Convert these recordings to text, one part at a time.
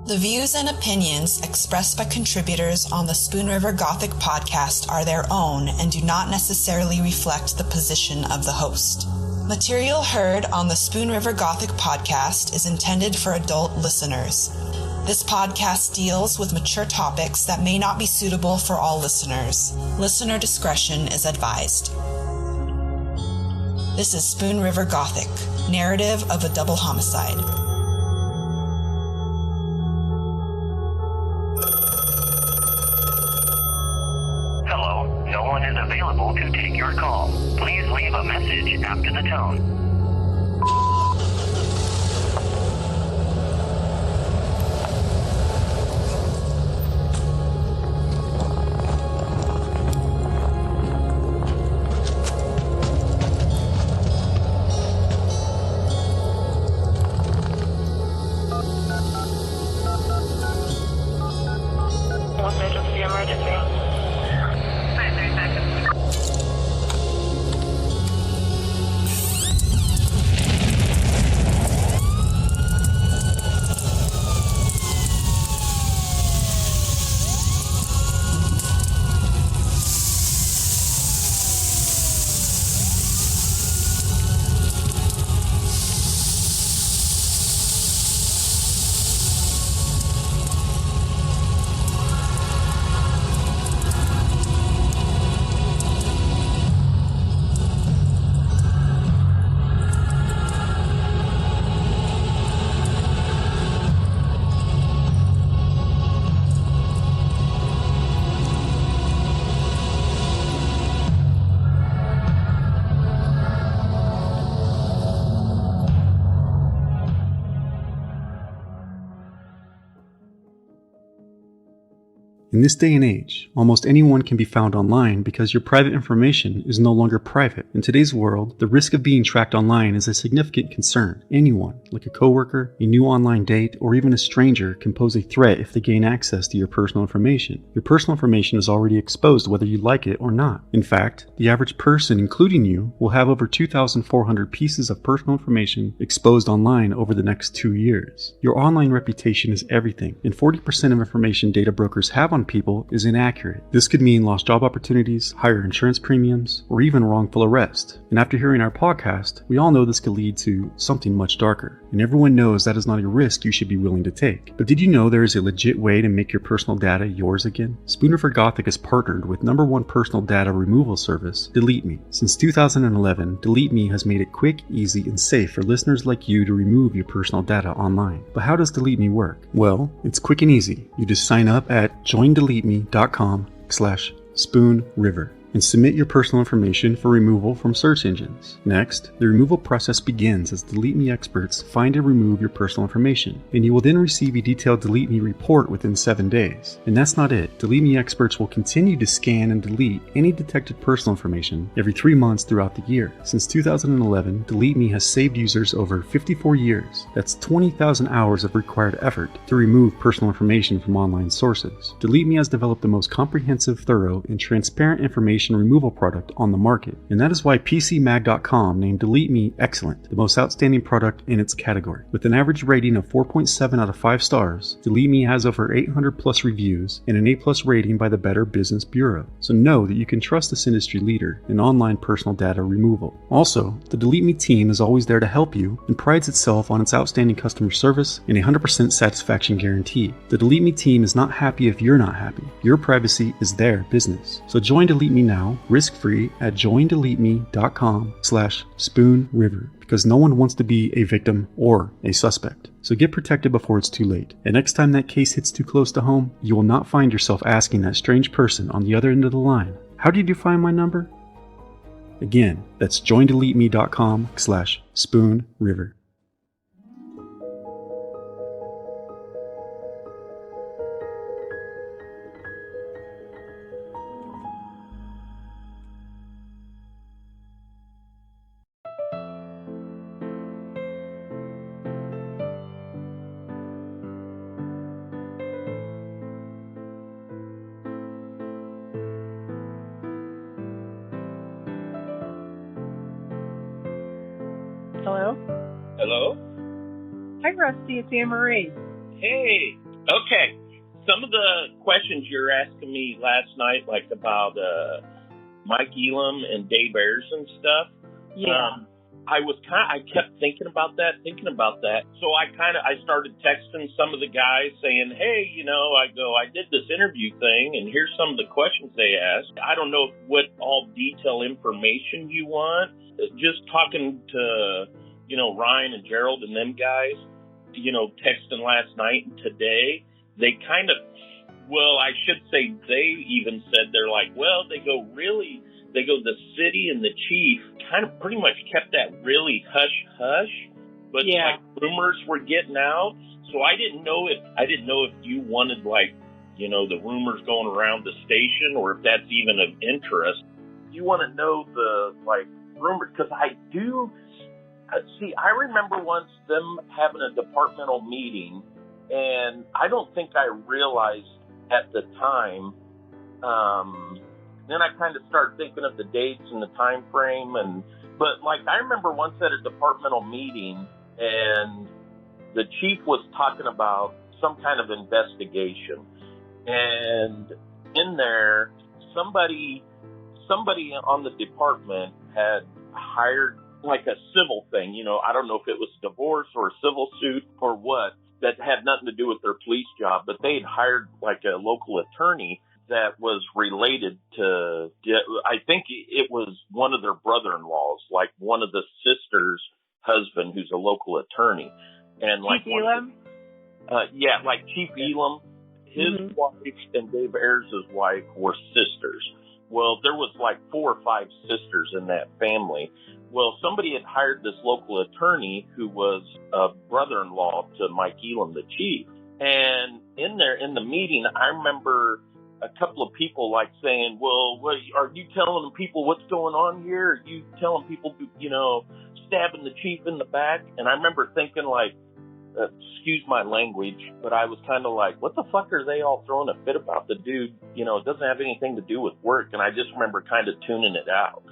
The views and opinions expressed by contributors on the Spoon River Gothic podcast are their own and do not necessarily reflect the position of the host. Material heard on the Spoon River Gothic podcast is intended for adult listeners. This podcast deals with mature topics that may not be suitable for all listeners. Listener discretion is advised. This is Spoon River Gothic, narrative of a double homicide. No one is available to take your call. Please leave a message after the tone. What made of the emergency? In this day and age, almost anyone can be found online because your private information is no longer private. In today's world, the risk of being tracked online is a significant concern. Anyone, like a coworker, a new online date, or even a stranger, can pose a threat if they gain access to your personal information. Your personal information is already exposed whether you like it or not. In fact, the average person, including you, will have over 2,400 pieces of personal information exposed online over the next 2 years. Your online reputation is everything, and 40% of information data brokers have on people is inaccurate. This could mean lost job opportunities, higher insurance premiums, or even wrongful arrest. And after hearing our podcast, we all know this could lead to something much darker. And everyone knows that is not a risk you should be willing to take. But did you know there is a legit way to make your personal data yours again? Spoon River Gothic has partnered with #1 personal data removal service, Delete Me. Since 2011, Delete Me has made it quick, easy, and safe for listeners like you to remove your personal data online. But how does Delete Me work? Well, it's quick and easy. You just sign up at joindeleteme.com/spoonriver and submit your personal information for removal from search engines. Next, the removal process begins as Delete Me experts find and remove your personal information, and you will then receive a detailed Delete Me report within 7 days. And that's not it. Delete Me experts will continue to scan and delete any detected personal information every 3 months throughout the year. Since 2011, Delete Me has saved users over 54 years. That's 20,000 hours of required effort to remove personal information from online sources. Delete Me has developed the most comprehensive, thorough, and transparent information removal product on the market, and that is why PCMag.com named Delete Me excellent, the most outstanding product in its category. With an average rating of 4.7 out of 5 stars, Delete Me has over 800 plus reviews and an A+ rating by the Better Business Bureau. So know that you can trust this industry leader in online personal data removal. Also, the Delete Me team is always there to help you and prides itself on its outstanding customer service and a 100% satisfaction guarantee. The Delete Me team is not happy if you're not happy. Your privacy is their business. So join Delete Me now, risk-free at joindeleteme.com/spoonriver, because no one wants to be a victim or a suspect. So get protected before it's too late. And next time that case hits too close to home, you will not find yourself asking that strange person on the other end of the line, "How did you find my number?" Again, that's joindeleteme.com/spoonriver. Hello? Hello? Hi, Rusty. It's Anne Marie. Hey, Okay. Some of the questions you're asking me last night, like about Mike Elam and Dave Ayers and stuff. Yeah. I kept thinking about that. So I started texting some of the guys saying, hey, I did this interview thing and here's some of the questions they asked. I don't know what all detail information you want. Just talking to, Ryan and Gerald and them guys, texting last night and today, they I should say they even said, they're like, the city and the chief kind of pretty much kept that really hush, but like rumors were getting out. So I didn't know if you wanted the rumors going around the station or if that's even of interest. You want to know the rumors, because I do. See, I remember once them having a departmental meeting, and I don't think I realized at the time. Then I kind of start thinking of the dates and the time frame, but I remember once at a departmental meeting, and the chief was talking about some kind of investigation, and in there, somebody on the department had hired a civil thing. I don't know if it was divorce or a civil suit or what, that had nothing to do with their police job, but they had hired a local attorney that was related to, I think it was one of their brother-in-laws, one of the sister's husband, who's a local attorney. And Chief Elam? Chief Elam, his wife and Dave Ayers' wife were sisters. Well, there was 4 or 5 sisters in that family. Well, somebody had hired this local attorney who was a brother-in-law to Mike Elam, the chief. And in the meeting, I remember a couple of people saying, well, what, are you telling people what's going on here? Are you telling people, stabbing the chief in the back? And I remember thinking excuse my language, but I was kind of what the fuck are they all throwing a fit about? The dude, it doesn't have anything to do with work. And I just remember kind of tuning it out.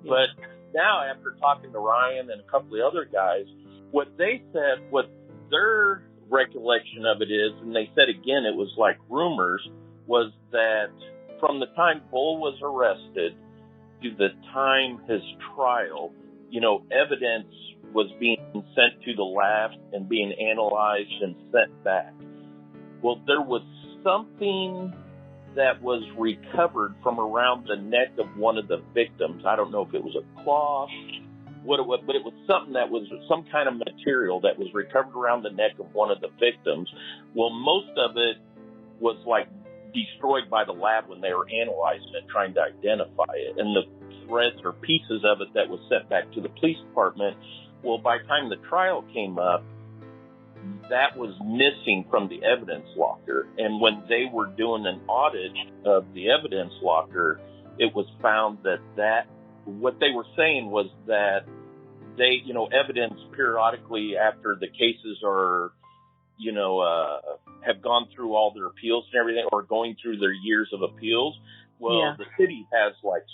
Yeah. But now, after talking to Ryan and a couple of other guys, what they said, what their recollection of it is, and they said again, it was rumors, was that from the time Bull was arrested to the time his trial, evidence was being sent to the lab and being analyzed and sent back. Well, there was something that was recovered from around the neck of one of the victims. I don't know if it was a cloth, what it was, but it was something that was some kind of material that was recovered around the neck of one of the victims. Well, most of it was destroyed by the lab when they were analyzing it, trying to identify it. And the threads or pieces of it that was sent back to the police department, well, by the time the trial came up, that was missing from the evidence locker. And when they were doing an audit of the evidence locker, it was found that what they were saying was that they, evidence periodically after the cases are, have gone through all their appeals and everything, or going through their years of appeals. Well, the city has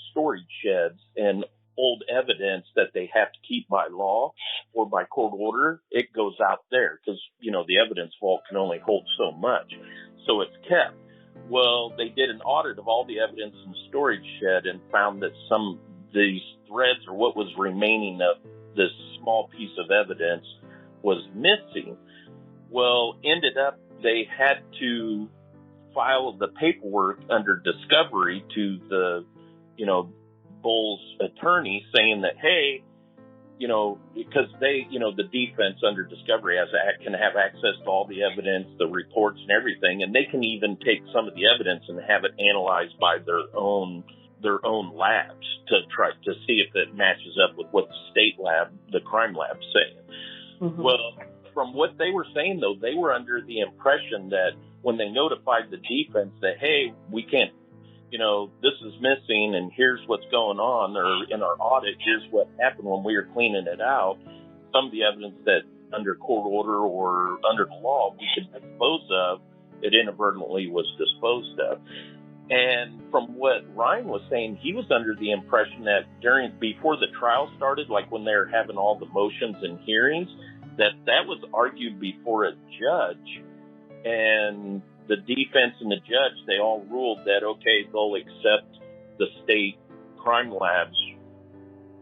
storage sheds and old evidence that they have to keep by law or by court order. It goes out there because, the evidence vault can only hold so much. So it's kept. Well, they did an audit of all the evidence in the storage shed and found that some of these threads or what was remaining of this small piece of evidence was missing. Well, ended up they had to file the paperwork under discovery to the, Bull's attorney saying that, hey, because they, the defense under discovery can have access to all the evidence, the reports and everything, and they can even take some of the evidence and have it analyzed by their own labs to try to see if it matches up with what the state lab, the crime lab's saying. Mm-hmm. Well, from what they were saying, though, they were under the impression that when they notified the defense that, hey, we can't, this is missing and here's what's going on, or in our audit, here's what happened when we were cleaning it out, some of the evidence that under court order or under the law we could dispose of, it inadvertently was disposed of. And from what Ryan was saying, he was under the impression that before the trial started, when they were having all the motions and hearings, that was argued before a judge, And the defense and the judge, they all ruled that, okay, they'll accept the state crime labs,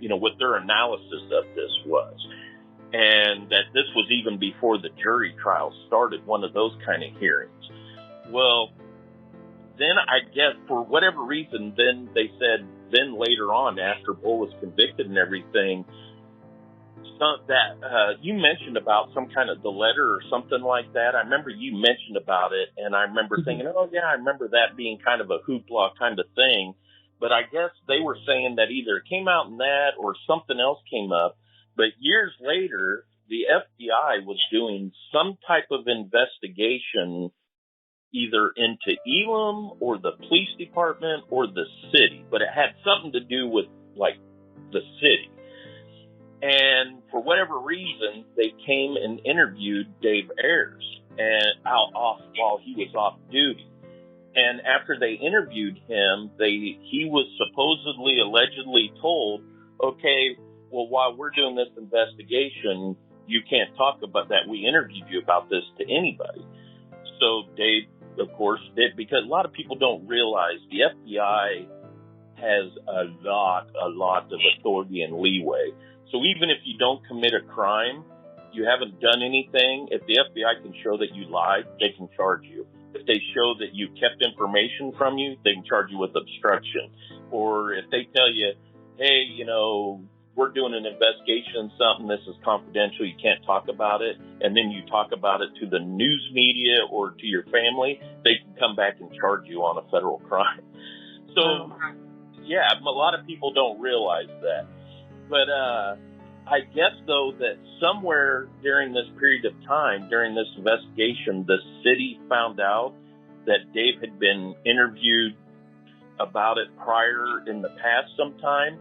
what their analysis of this was. And that this was even before the jury trial started, one of those kind of hearings. Well, then I guess for whatever reason, then they said, then later on, after Bull was convicted and everything, you mentioned about some kind of the letter or something like that. I remember you mentioned about it, and I remember thinking, oh, yeah, I remember that being kind of a hoopla kind of thing. But I guess they were saying that either it came out in that or something else came up. But years later, the FBI was doing some type of investigation either into Elam or the police department or the city. But it had something to do with, like, the city. And for whatever reason, they came and interviewed Dave Ayers while he was off duty. And after they interviewed him, he was supposedly, allegedly told, okay, well, while we're doing this investigation, you can't talk about that. We interviewed you about this to anybody. So Dave, of course, did, because a lot of people don't realize the FBI has a lot of authority and leeway. So even if you don't commit a crime, you haven't done anything, if the FBI can show that you lied, they can charge you. If they show that you kept information from you, they can charge you with obstruction. Or if they tell you, hey, we're doing an investigation on something, this is confidential, you can't talk about it, and then you talk about it to the news media or to your family, they can come back and charge you on a federal crime. So, yeah, a lot of people don't realize that. But I guess, though, that somewhere during this period of time, during this investigation, the city found out that Dave had been interviewed about it prior in the past sometime.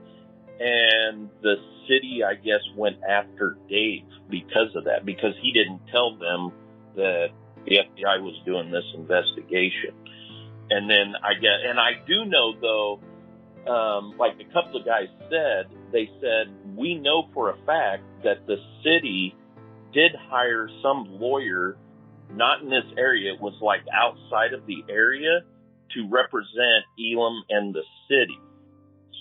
And the city, I guess, went after Dave because of that, because he didn't tell them that the FBI was doing this investigation. And then I do know, though, like a couple of guys said, they said, we know for a fact that the city did hire some lawyer, not in this area, it was like outside of the area, to represent Elam and the city.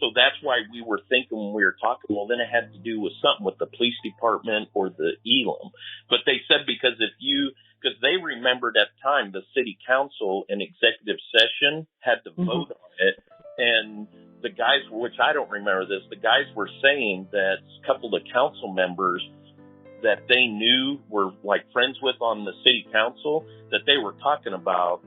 So that's why we were thinking when we were talking, well, then it had to do with something with the police department or the Elam. But they said because they remembered at the time the city council in executive session had to vote on it. And the guys, which I don't remember this, the guys were saying that a couple of the council members that they knew were like friends with on the city council, that they were talking about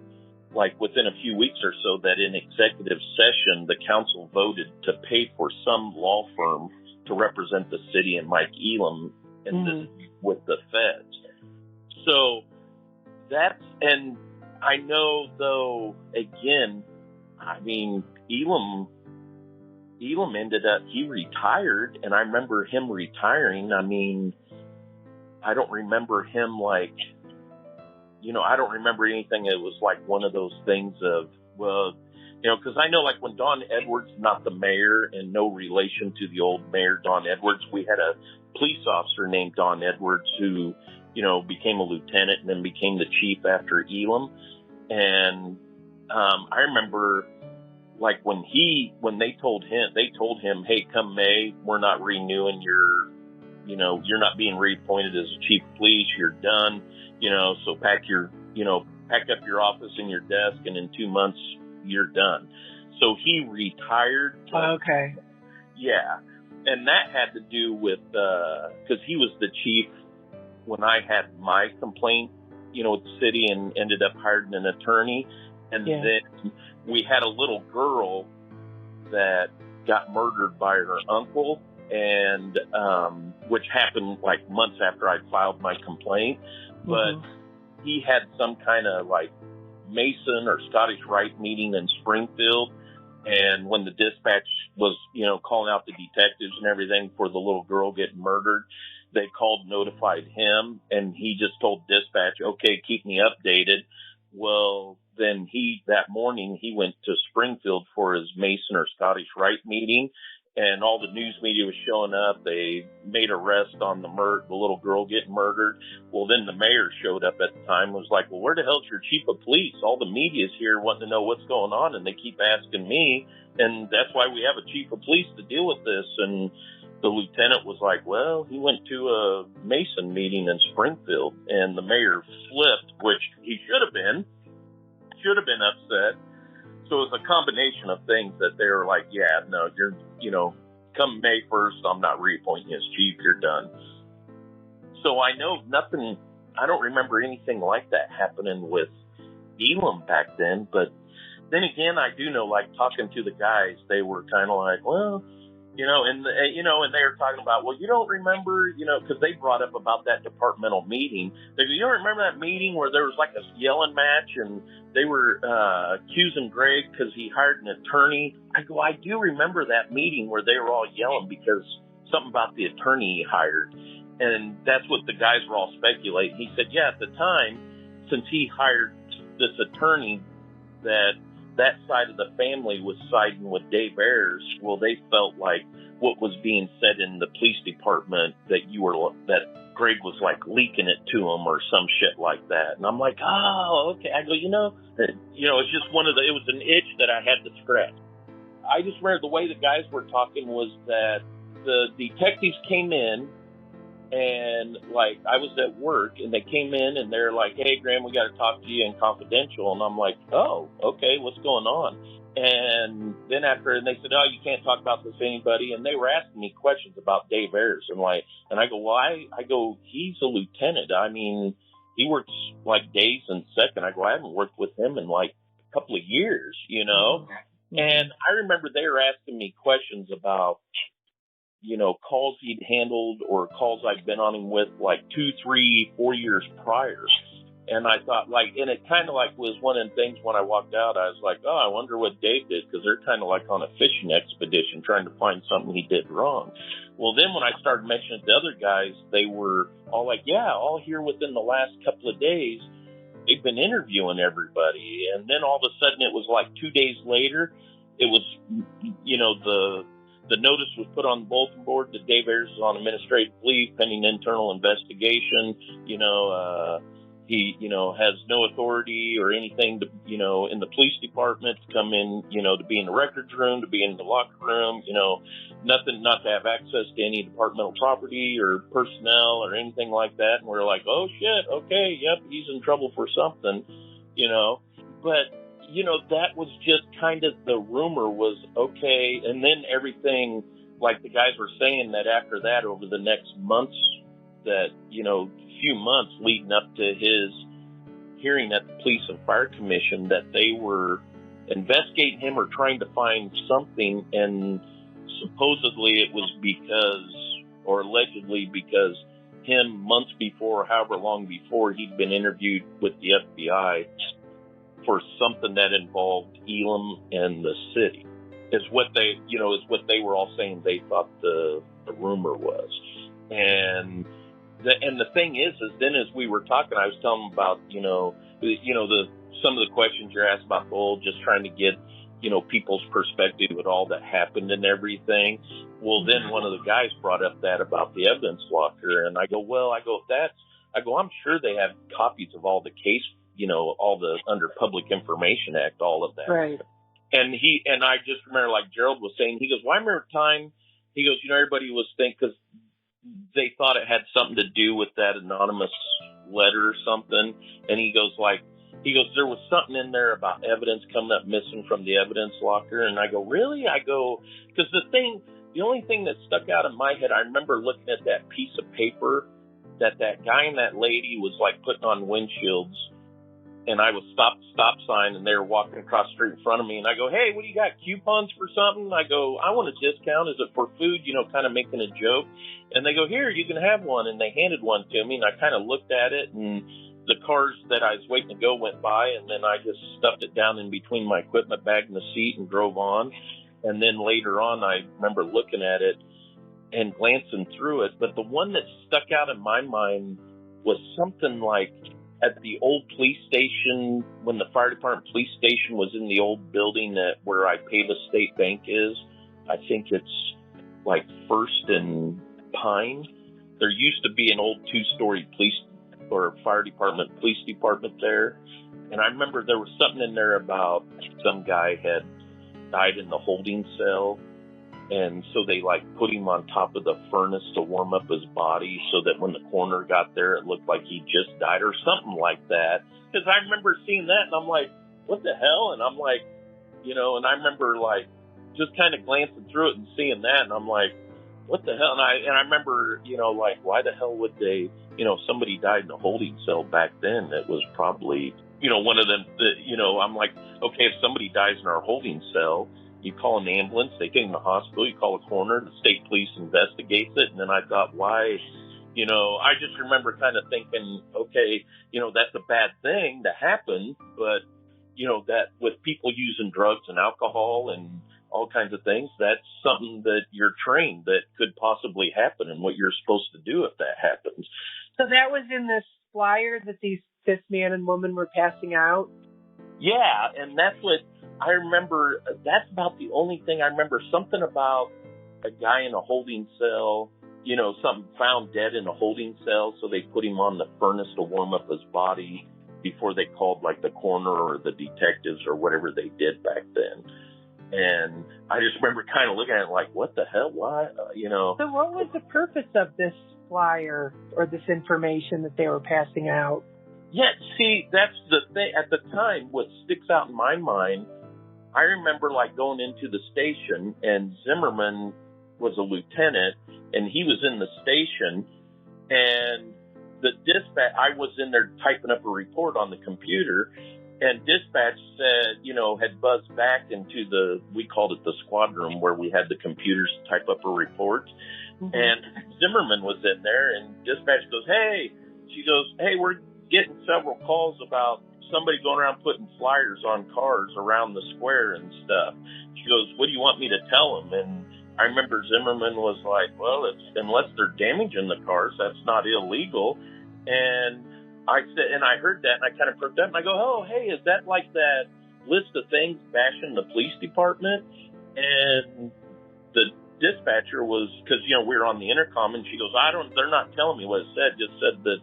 like within a few weeks or so that in executive session, the council voted to pay for some law firm to represent the city and Mike Elam with the feds. So and I know though, again, I mean, Elam ended up, he retired, and I remember him retiring. I mean, I don't remember him I don't remember anything that was like one of those things of, well, because I know like when Don Edwards, not the mayor and no relation to the old mayor, Don Edwards, we had a police officer named Don Edwards who, became a lieutenant and then became the chief after Elam. And I remember like when they told him, hey, come May, we're not renewing you're not being reappointed as chief of police, you're done, so pack up your office and your desk, and in 2 months you're done. So he retired. Okay. Yeah. And that had to do with, cause he was the chief when I had my complaint, with the city, and ended up hiring an attorney. And then we had a little girl that got murdered by her uncle, and which happened like months after I filed my complaint. But he had some kind of like Mason or Scottish Rite meeting in Springfield, and when the dispatch was, calling out the detectives and everything for the little girl getting murdered, they called, notified him, and he just told dispatch, okay, keep me updated. Well, then that morning he went to Springfield for his Mason or Scottish Rite meeting, and all the news media was showing up. They made arrest on the little girl getting murdered. Well, then the mayor showed up at the time and was like, well, where the hell's your chief of police? All the media's here wanting to know what's going on, and they keep asking me, and that's why we have a chief of police to deal with this. And the lieutenant was like, well, he went to a Mason meeting in Springfield, and the mayor flipped, which he should have been upset. So it was a combination of things that they were like, yeah, no, you're, come May 1st, I'm not reappointing you as chief, you're done. So I know nothing, I don't remember anything like that happening with Elam back then, but then again, I do know, like, talking to the guys, they were kind of like, well, and they were talking about, well, you don't remember, because they brought up about that departmental meeting. They go, you don't remember that meeting where there was like a yelling match and they were accusing Greg because he hired an attorney? I go, I do remember that meeting where they were all yelling because something about the attorney he hired. And that's what the guys were all speculating. He said, yeah, at the time, since he hired this attorney, that side of the family was siding with Dave Ayers. Well, they felt like what was being said in the police department that Greg was like leaking it to him or some shit like that. And I'm like, oh, okay. I go, it's just it was an itch that I had to scratch. I just remember the way the guys were talking was that the detectives came in, and like I was at work and they came in and they're like, hey, Graham, we got to talk to you in confidential. And I'm like, oh, okay, what's going on? And then and they said, oh, you can't talk about this to anybody. And they were asking me questions about Dave Ayers. And I go, well, I go, he's a lieutenant. I mean, he works like days and second. I go, I haven't worked with him in like a couple of years, Mm-hmm. And I remember they were asking me questions about, calls he'd handled or calls I'd been on him with like 2, 3, 4 years prior. And I thought and it kind of like was one of the things when I walked out, I was like, oh, I wonder what Dave did, because they're kind of like on a fishing expedition trying to find something he did wrong. Well, then when I started mentioning it to other guys, they were all like, yeah, all here within the last couple of days, they've been interviewing everybody. And then all of a sudden it was like 2 days later, it was, the notice was put on the bulletin board that Dave Ayers is on administrative leave pending internal investigation. He, has no authority or anything to, in the police department to come in, to be in the records room, to be in the locker room, nothing, not to have access to any departmental property or personnel or anything like that. And we're like, oh shit, okay, yep, he's in trouble for something, but that was just kind of the rumor was okay. And then everything, like the guys were saying that after that, over the next months, that, few months leading up to his hearing at the Police and Fire Commission, that they were investigating him or trying to find something. And supposedly it was allegedly because him months before, however long before, he'd been interviewed with the FBI for something that involved Elam and the city, is what they were all saying they thought the rumor was. And the thing is then as we were talking, I was telling them about, some of the questions you're asked about gold, just trying to get, people's perspective with all that happened and everything. Well, then one of the guys brought up that about the evidence locker. And I go, I'm sure they have copies of all the case, all the under Public Information Act, all of that. Right. And I just remember, like Gerald was saying, he goes, well, I remember time, he goes, everybody was thinking, because they thought it had something to do with that anonymous letter or something. And he goes, there was something in there about evidence coming up missing from the evidence locker. And I go, really? I go, because the only thing that stuck out in my head, I remember looking at that piece of paper that guy and that lady was like putting on windshields. And I was stop sign, and they were walking across the street in front of me. And I go, hey, what do you got, coupons for something? I go, I want a discount. Is it for food? Kind of making a joke. And they go, here, you can have one. And they handed one to me, and I kind of looked at it, and the cars that I was waiting to go went by, and then I just stuffed it down in between my equipment bag and the seat and drove on. And then later on, I remember looking at it and glancing through it. But the one that stuck out in my mind was something like, at the old police station, when the fire department police station was in the old building where Pava State Bank is, I think it's like First and Pine. There used to be an old 2-story police or fire department, police department there. And I remember there was something in there about some guy had died in the holding cell. And so they like put him on top of the furnace to warm up his body so that when the coroner got there, it looked like he just died or something like that. Because I remember seeing that and I'm like, what the hell? And I'm like, you know, and I remember like just kind of glancing through it and seeing that. And I'm like, what the hell? And I remember, you know, like, why the hell would they, you know, somebody died in a holding cell back then. It was probably, you know, one of them that, you know, I'm like, okay, if somebody dies in our holding cell, you call an ambulance, they take them to the hospital, you call a coroner, the state police investigates it. And then I thought, why, you know, I just remember kind of thinking, okay, you know, that's a bad thing to happen. But, you know, that with people using drugs and alcohol and all kinds of things, that's something that you're trained that could possibly happen and what you're supposed to do if that happens. So that was in this flyer that this man and woman were passing out? Yeah, and that's what I remember. That's about the only thing I remember. Something about a guy in a holding cell, you know, something found dead in a holding cell, so they put him on the furnace to warm up his body before they called like the coroner or the detectives or whatever they did back then. And I just remember kind of looking at it like, what the hell? Why? You know. So what was the purpose of this flyer or this information that they were passing out? Yeah, see, that's the thing. At the time, what sticks out in my mind, I remember like going into the station and Zimmerman was a lieutenant and he was in the station and the dispatch, I was in there typing up a report on the computer and dispatch said, you know, had buzzed back into we called it the squad room where we had the computers type up a report. Mm-hmm. And Zimmerman was in there and dispatch goes, she goes, we're getting several calls about somebody going around putting flyers on cars around the square and stuff. She goes, what do you want me to tell them? And I remember Zimmerman was like, well, unless they're damaging the cars, that's not illegal. And I said, and I heard that and I kind of perked up and I go, oh, hey, is that like that list of things bashing the police department? And the dispatcher was, because, you know, we were on the intercom and she goes, they're not telling me what it said, just said that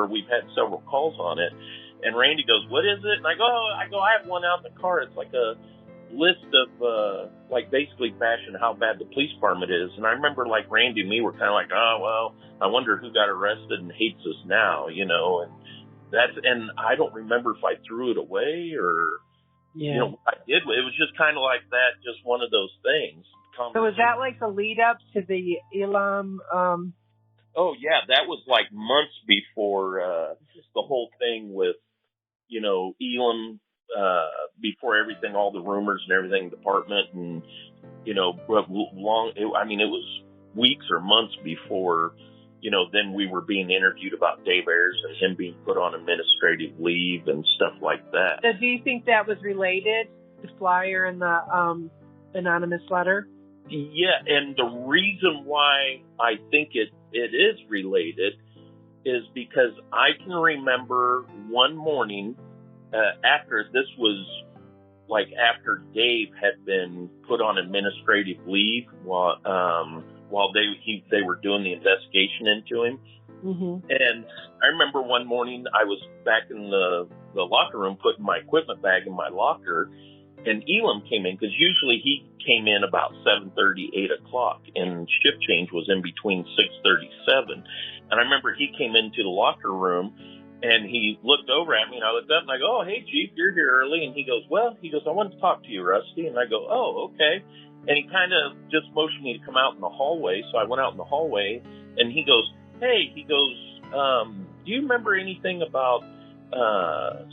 we've had several calls on it. And Randy goes, what is it? And I go, I have one out in the car. It's like a list of, like basically bashing how bad the police department is. And I remember like Randy and me were kind of like, oh, well, I wonder who got arrested and hates us now, you know, and I don't remember if I threw it away or, you know, I did. It was just kind of like that, just one of those things. So was that like the lead up to the Elam? Oh yeah, that was like months before the whole thing with, you know, Elam, before everything, all the rumors and everything, department, and you know, it was weeks or months before, you know, then we were being interviewed about Dave Ayers and him being put on administrative leave and stuff like that. So do you think that was related, the flyer and the anonymous letter? Yeah, and the reason why I think it is related is because I can remember one morning after this was like after Dave had been put on administrative leave while they were doing the investigation into him. Mm-hmm. And I remember one morning I was back in the locker room putting my equipment bag in my locker. And Elam came in, because usually he came in about 7:30, 8 o'clock, and shift change was in between 6:37. And I remember he came into the locker room, and he looked over at me, and I looked up, and I go, oh, hey, Chief, you're here early. And he goes, I wanted to talk to you, Rusty. And I go, oh, okay. And he kind of just motioned me to come out in the hallway. So I went out in the hallway, and he goes, do you remember anything about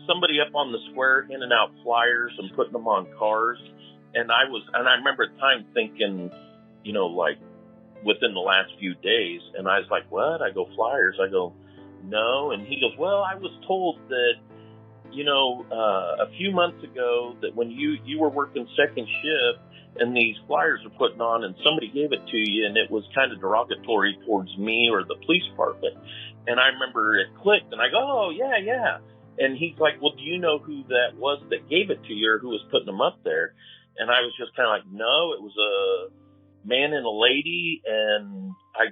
somebody up on the square handing out flyers and putting them on cars? And I remember at the time thinking, you know, like within the last few days, and I was like, what? I go, flyers? I go, no. And he goes, well, I was told that, you know, a few months ago that when you were working second shift and these flyers were putting on and somebody gave it to you and it was kind of derogatory towards me or the police department. And I remember it clicked, and I go, oh, yeah. And he's like, well, do you know who that was that gave it to you or who was putting them up there? And I was just kind of like, no, it was man and a lady, and I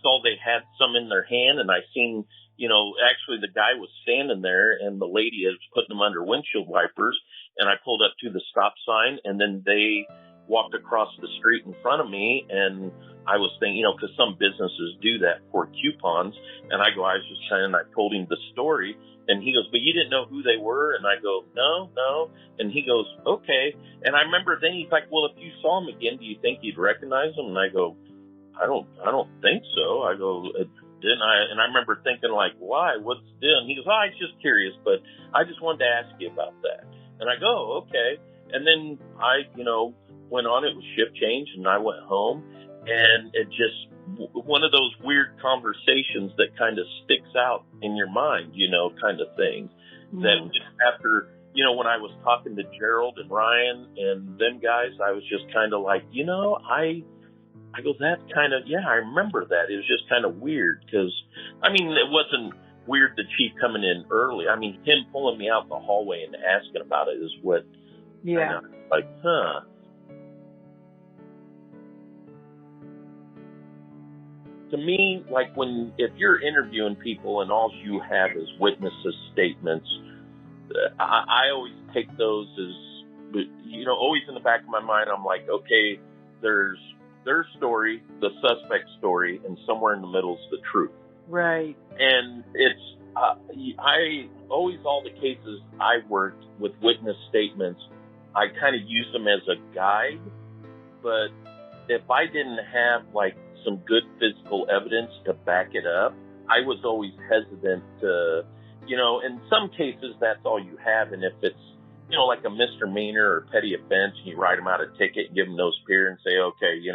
saw they had some in their hand, and I seen, actually the guy was standing there, and the lady is putting them under windshield wipers, and I pulled up to the stop sign, and then they walked across the street in front of me, and I was thinking, because some businesses do that for coupons, and I was just saying, I told him the story, and he goes, but you didn't know who they were? And I go, no. And he goes, okay. And I remember then he's like, well, if you saw him again, do you think you'd recognize him? And I go, I don't think so. I go, didn't I? And I remember thinking, like, why? What's the deal? And he goes, I was just curious, but I just wanted to ask you about that. And I go, okay. And then I, went on. It was shift change, and I went home, and it just one of those weird conversations that kind of sticks out in your mind, kind of thing. Mm-hmm. That just after, when I was talking to Gerald and Ryan and them guys, I was just kind of like, I go, that kind of, I remember that. It was just kind of weird because, it wasn't weird the chief coming in early. Him pulling me out the hallway and asking about it is what, like, huh. To me, like if you're interviewing people and all you have is witnesses' statements, I always take those as, always in the back of my mind, I'm like, okay, there's their story, the suspect's story, and somewhere in the middle is the truth. Right. And it's, all the cases I worked with witness statements, I kind of use them as a guide, but if I didn't have like some good physical evidence to back it up, I was always hesitant to, in some cases that's all you have. And if it's, like a misdemeanor or petty offense, and you write them out a ticket and give them those peer and say, okay, dude,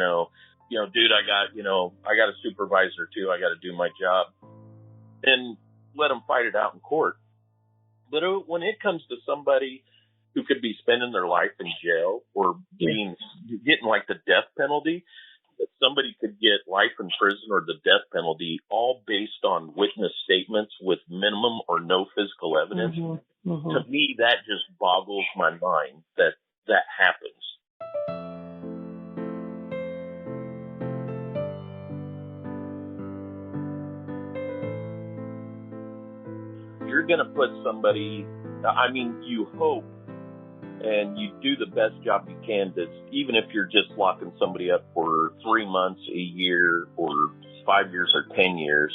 I got a supervisor too. I got to do my job, and let them fight it out in court. But when it comes to somebody who could be spending their life in jail or getting like the death penalty, that somebody could get life in prison or the death penalty, all based on witness statements with minimum or no physical evidence. Mm-hmm. Mm-hmm. To me, that just boggles my mind that happens. You're going to put somebody, you hope and you do the best job you can, even if you're just locking somebody up for 3 months, a year, or 5 years or 10 years.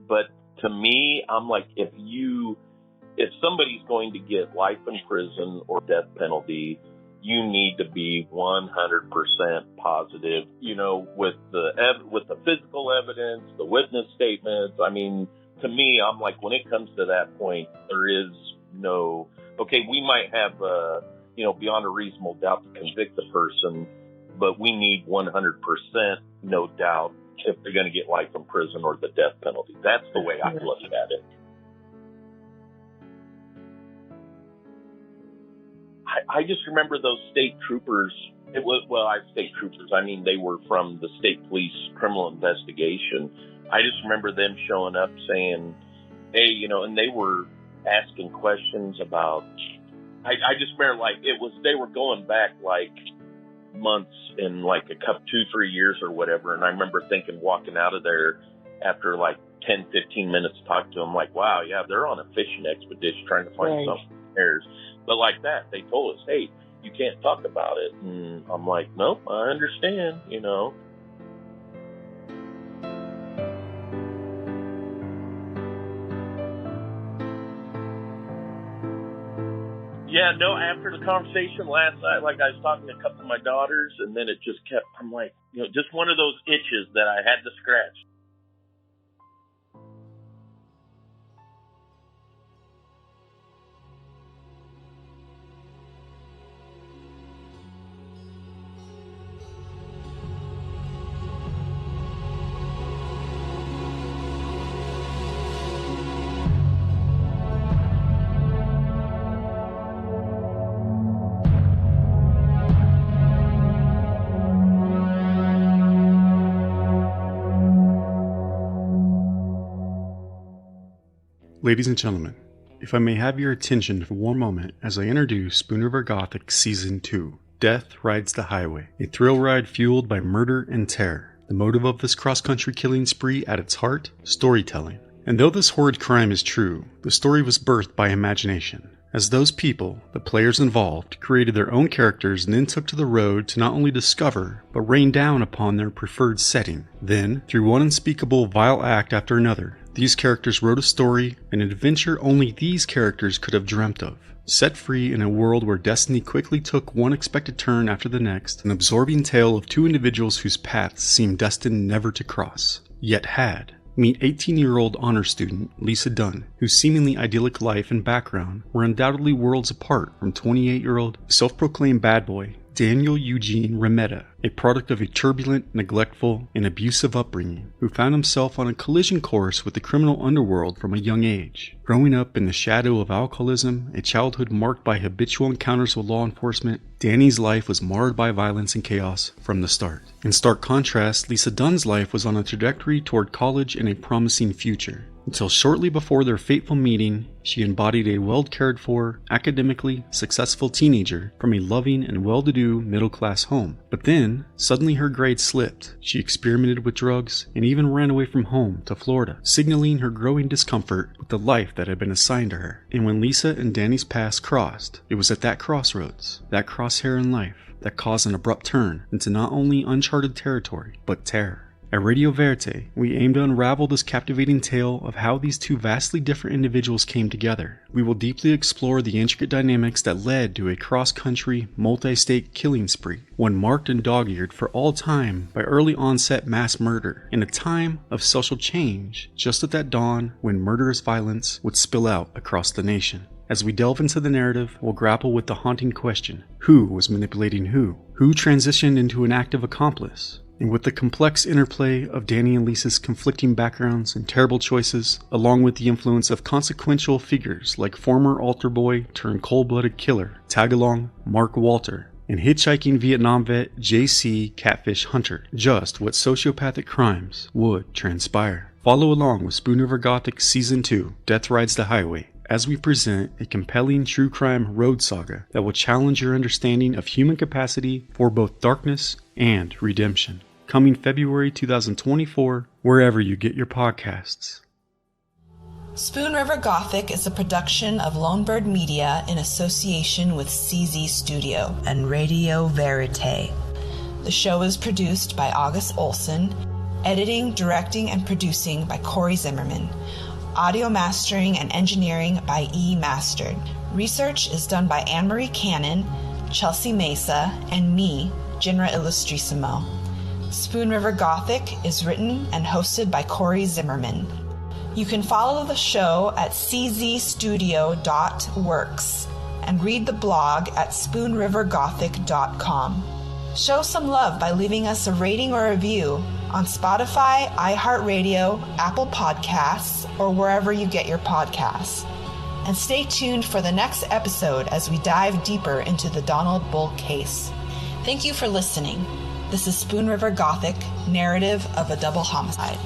But to me, I'm like, if somebody's going to get life in prison or death penalty, you need to be 100% positive, with the physical evidence, the witness statements. To me, I'm like, when it comes to that point, there is no, okay, we might have, beyond a reasonable doubt to convict the person, but we need 100% no doubt if they're going to get life in prison or the death penalty. That's the way I look at it. I just remember those state troopers. They were from the state police criminal investigation. I just remember them showing up saying, hey, and they were asking questions about, I just remember they were going back like months and like 2-3 years or whatever. And I remember walking out of there after like 10, 15 minutes talking to them, like, wow, yeah, they're on a fishing expedition trying to find something theirs. But like that, they told us, hey, you can't talk about it. And I'm like, nope, I understand, Yeah, no, after the conversation last night, like I was talking to a couple of my daughters, and then it just kept, I'm like, just one of those itches that I had to scratch. Ladies and gentlemen, if I may have your attention for one moment as I introduce Spoon River Gothic Season 2, Death Rides the Highway, a thrill ride fueled by murder and terror. The motive of this cross-country killing spree at its heart, storytelling. And though this horrid crime is true, the story was birthed by imagination, as those people, the players involved, created their own characters and then took to the road to not only discover, but rain down upon their preferred setting. Then, through one unspeakable vile act after another, these characters wrote a story, an adventure only these characters could have dreamt of. Set free in a world where destiny quickly took one expected turn after the next, an absorbing tale of two individuals whose paths seemed destined never to cross, yet had. Meet 18-year-old honor student Lisa Dunn, whose seemingly idyllic life and background were undoubtedly worlds apart from 28-year-old self-proclaimed bad boy Daniel Eugene Remetta, a product of a turbulent, neglectful, and abusive upbringing, who found himself on a collision course with the criminal underworld from a young age. Growing up in the shadow of alcoholism, a childhood marked by habitual encounters with law enforcement, Danny's life was marred by violence and chaos from the start. In stark contrast, Lisa Dunn's life was on a trajectory toward college and a promising future. Until shortly before their fateful meeting, she embodied a well-cared-for, academically successful teenager from a loving and well-to-do middle-class home. But then, suddenly her grades slipped. She experimented with drugs and even ran away from home to Florida, signaling her growing discomfort with the life that had been assigned to her. And when Lisa and Danny's paths crossed, it was at that crossroads, that crosshair in life, that caused an abrupt turn into not only uncharted territory, but terror. At Radio Vérité, we aim to unravel this captivating tale of how these two vastly different individuals came together. We will deeply explore the intricate dynamics that led to a cross-country, multi-state killing spree, one marked and dog-eared for all time by early onset mass murder, in a time of social change, just at that dawn when murderous violence would spill out across the nation. As we delve into the narrative, we'll grapple with the haunting question: who was manipulating who? Who transitioned into an active accomplice? And with the complex interplay of Danny and Lisa's conflicting backgrounds and terrible choices, along with the influence of consequential figures like former altar boy turned cold-blooded killer Tagalong Mark Walter, and hitchhiking Vietnam vet J.C. Catfish Hunter, just what sociopathic crimes would transpire. Follow along with Spoon River Gothic Season 2, Death Rides the Highway, as we present a compelling true crime road saga that will challenge your understanding of human capacity for both darkness and redemption. Coming February 2024, wherever you get your podcasts. Spoon River Gothic is a production of Lonebird Media in association with CZ Studio and Radio Vérité. The show is produced by August Olson, editing, directing, and producing by Cory Zimmerman. Audio mastering and engineering by E. Mastered. Research is done by Anne-Marie Cannon, Chelsea Mesa, and me, Jinra Illustrissimo. Spoon River Gothic is written and hosted by Cory Zimmerman. You can follow the show at czstudio.works and read the blog at spoonrivergothic.com. Show some love by leaving us a rating or review on Spotify, iHeartRadio, Apple Podcasts, or wherever you get your podcasts. And stay tuned for the next episode as we dive deeper into the Donald Bull case. Thank you for listening. This is Spoon River Gothic, narrative of a double homicide.